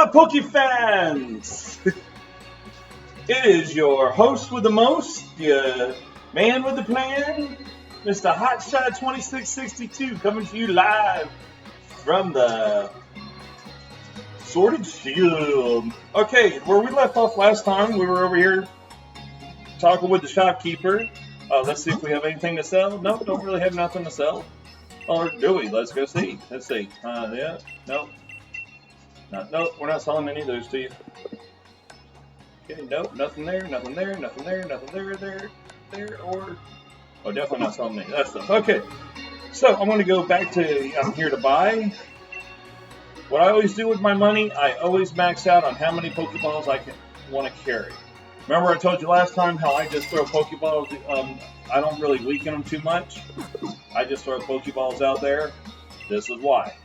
Pokefans! It is your host with the most, your man with the plan, Mr. Hotshot2662, coming to you live from the Sorted Shield. Okay, where we left off last time, we were over here talking with the shopkeeper. Let's see if we have anything to sell. Nope, don't really have nothing to sell. Or do we? Let's go see. Let's see. Yeah, nope. Nope, we're not selling any of those to you. Okay, nope, nothing there, nothing there, nothing there, nothing there, or... Oh, definitely not selling any of that stuff. Okay, so I'm going to go back to I'm here to buy. What I always do with my money, I always max out on how many Pokeballs I want to carry. Remember I told you last time how I just throw Pokeballs, I don't really weaken them too much. I just throw Pokeballs out there. This is why.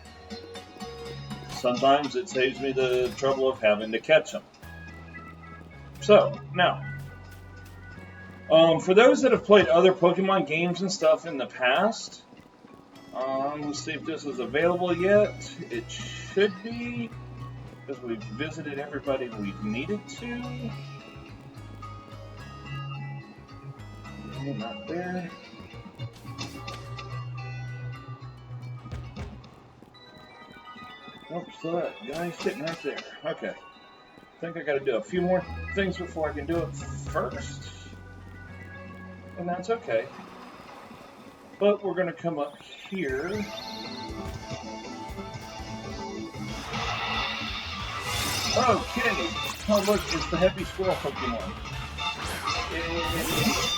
Sometimes it saves me the trouble of having to catch them. So, now, for those that have played other Pokemon games and stuff in the past, let's see if this is available yet. It should be, because we've visited everybody we've needed to. No, not there. Nope, still that guy sitting right there. Okay. I think I got to do a few more things before I can do it first. And that's okay. But we're going to come up here. Okay. Oh, look, it's the Heavy Squirrel Pokemon. Yay.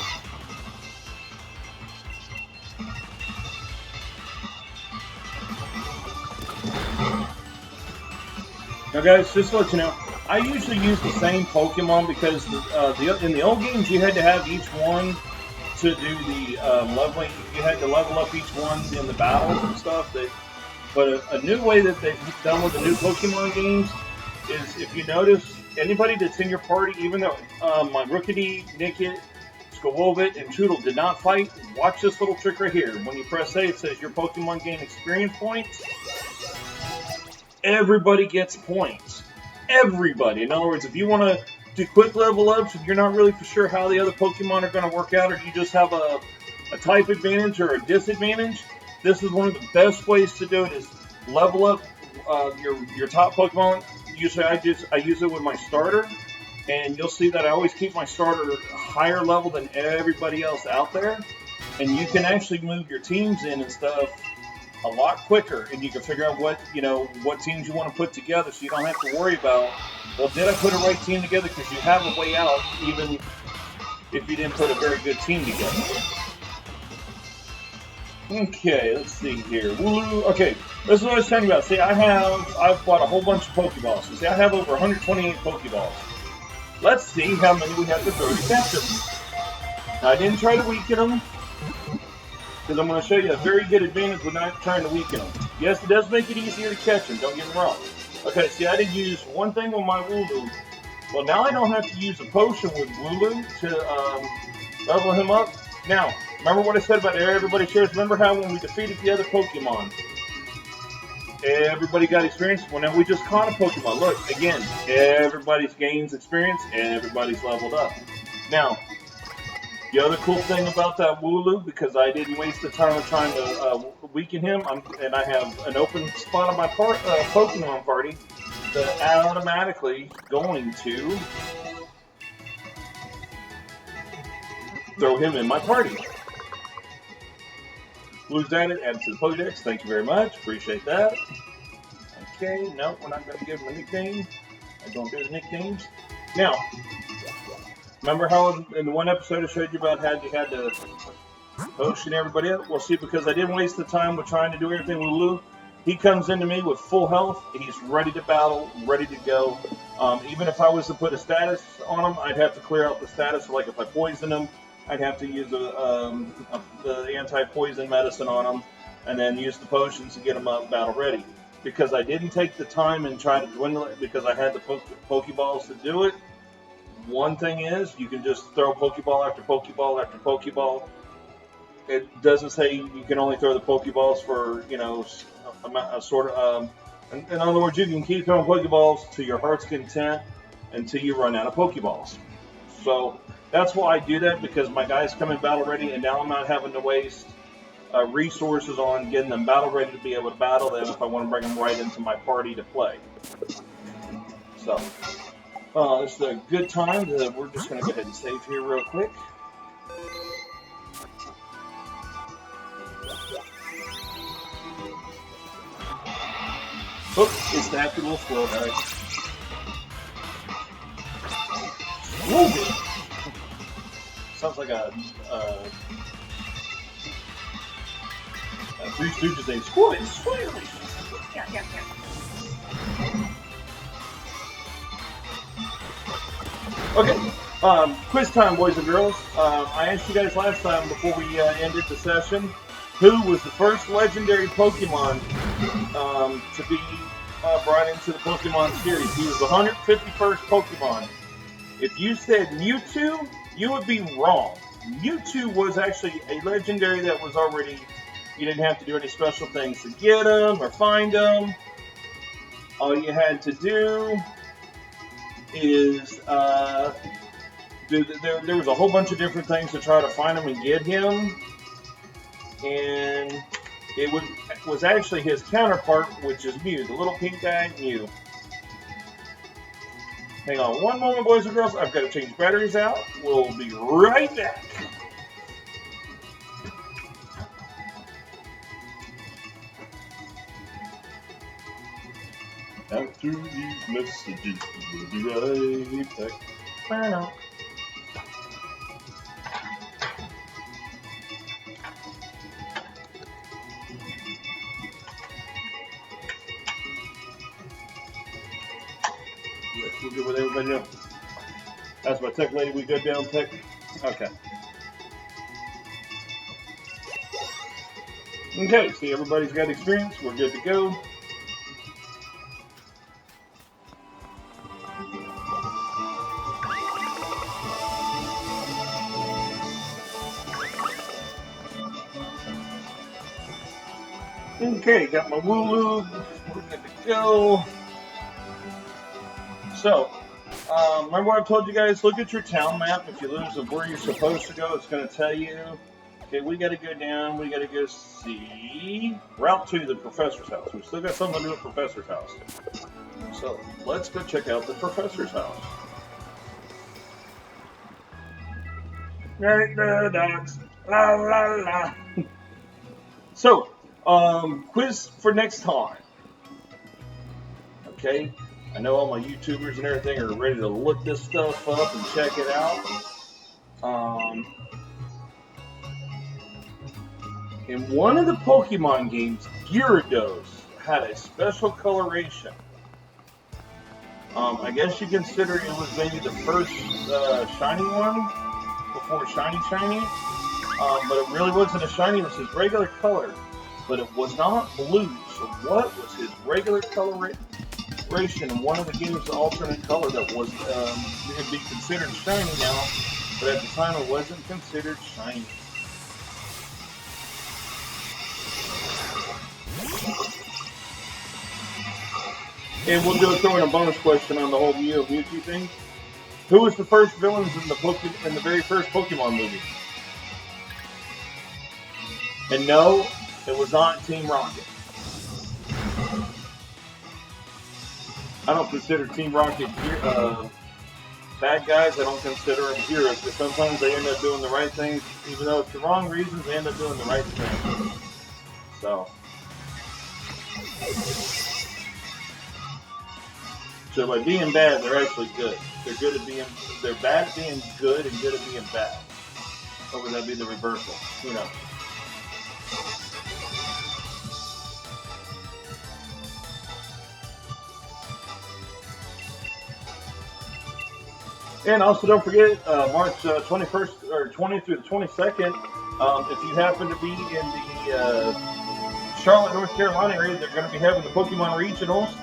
Now guys, just to let you know, I usually use the same Pokemon because in the old games you had to have each one to do the leveling. You had to level up each one in the battles and stuff. But a new way that they've done with the new Pokemon games is, if you notice, anybody that's in your party, even though my Rookity, Nickit, Skwovet, and Toodle did not fight, watch this little trick right here. When you press A, it says your Pokemon gain experience points. Everybody gets points. Everybody. In other words, if you want to do quick level ups and you're not really for sure how the other Pokemon are going to work out, or you just have a type advantage or a disadvantage, this is one of the best ways to do it, is level up your top Pokemon. Usually I use it with my starter, and you'll see that I always keep my starter higher level than everybody else out there, and you can actually move your teams in and stuff a lot quicker, and you can figure out what teams you want to put together, so you don't have to worry about, well, did I put a right team together? Because you have a way out, even if you didn't put a very good team together. Okay, let's see here. Wooloo. Okay, this is what I was talking about. See, I've bought a whole bunch of Pokeballs. So see, I have over 128 Pokeballs. Let's see how many we have to throw to catch them. Now, I didn't try to weaken them, because I'm going to show you a very good advantage with not trying to weaken them. Yes, it does make it easier to catch them, don't get me wrong. Okay, see, I did use one thing with my Wooloo. Well, now I don't have to use a potion with Wooloo to level him up. Now, remember what I said about everybody shares? Remember how when we defeated the other Pokemon, everybody got experience? Well, now we just caught a Pokemon. Look, again, everybody's gains experience, everybody's leveled up. Now, the other cool thing about that Wooloo, because I didn't waste the time of trying to weaken him, and I have an open spot on my Pokemon party, that automatically going to throw him in my party. Blue's added to the Pokedex. Thank you very much. Appreciate that. Okay, no, we're not going to give him a nickname. I don't do his nicknames. Now, remember how in the one episode I showed you about how you had to potion everybody up? Well, see, because I didn't waste the time with trying to do everything with Lou, he comes into me with full health. He's ready to battle, ready to go. Even if I was to put a status on him, I'd have to clear out the status. Like if I poison him, I'd have to use the anti-poison medicine on him, and then use the potions to get him up battle ready. Because I didn't take the time and try to dwindle it, because I had the Pokeballs to do it. One thing is, you can just throw Pokeball after Pokeball after Pokeball. It doesn't say you can only throw the Pokeballs for, a sort of In other words, you can keep throwing Pokeballs to your heart's content until you run out of Pokeballs. So that's why I do that, because my guys come in battle ready, and now I'm not having to waste resources on getting them battle ready to be able to battle them if I want to bring them right into my party to play. So it's a good time. We're just going to go ahead and save here real quick. Oops, it's the happy little squirrel, guys. Whoa! Sounds like a Three Stooges name. Squirrel, squirrel. Yeah. Okay, quiz time, boys and girls. I asked you guys last time before we ended the session, who was the first legendary Pokemon to be brought into the Pokemon series. He was the 151st Pokemon. If you said Mewtwo, you would be wrong. Mewtwo was actually a legendary that was already, you didn't have to do any special things to get him or find him. All you had to do is, there was a whole bunch of different things to try to find him and get him. And it was actually his counterpart, which is Mew, the little pink guy, Mew. Hang on one moment, boys and girls. I've got to change batteries out. We'll be right back. After these messages, we'll be right back. Bye. We're good with everybody now. That's my tech lady. We good down, tech? Okay. Okay, see, everybody's got experience. We're good to go. Okay, got my Wooloo. We're good to go. So, remember what I've told you guys? Look at your town map. If you lose of where you're supposed to go, it's going to tell you, okay, we got to go down. We got to go see route to the professor's house. We still got something to do at professor's house. So, let's go check out the professor's house. Dogs. La la la. So, quiz for next time. Okay. I know all my YouTubers and everything are ready to look this stuff up and check it out. In one of the Pokemon games, Gyarados had a special coloration. I guess you consider it was maybe the first shiny one before shiny. But it really wasn't a shiny, it was his regular color. But it was not blue, so what was his regular coloration? In one of the games, the alternate color that was it'd be considered shiny now, but at the time it wasn't considered shiny. And we'll throw in a bonus question on the whole Mew Mewtwo thing. Who was the first villains in the very first Pokemon movie? And no, it was not Team Rocket. I don't consider Team Rocket bad guys. I don't consider them heroes, because sometimes they end up doing the right things, even though it's the wrong reasons. They end up doing the right thing. So by being bad, they're actually good. They're bad at being good and good at being bad. Or would that be the reversal? Who knows? And also don't forget, March 21st or 20th through the 22nd, if you happen to be in the Charlotte, North Carolina area, they're going to be having the Pokemon Regionals.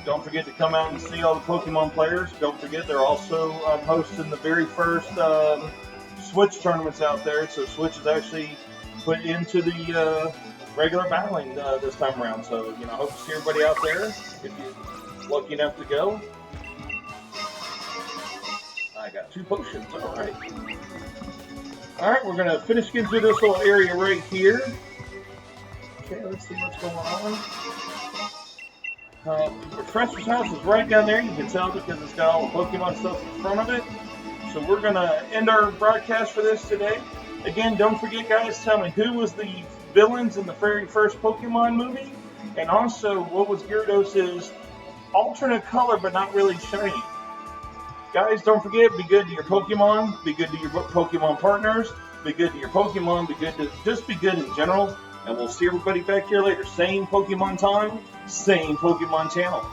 Don't forget to come out and see all the Pokemon players. Don't forget they're also hosting the very first Switch tournaments out there. So Switch is actually put into the regular battling this time around. So, you know, I hope to see everybody out there if you're lucky enough to go. I got 2 potions. All right. All right, we're going to finish getting through this little area right here. Okay, let's see what's going on. The Professor's house is right down there. You can tell because it's got all the Pokemon stuff in front of it. So we're going to end our broadcast for this today. Again, don't forget, guys, tell me who was the villains in the very first Pokemon movie, and also what was Gyarados' alternate color but not really shiny. Guys, don't forget, be good to your Pokemon, be good to your Pokemon partners, be good to your Pokemon, just be good in general, and we'll see everybody back here later. Same Pokemon time, same Pokemon channel.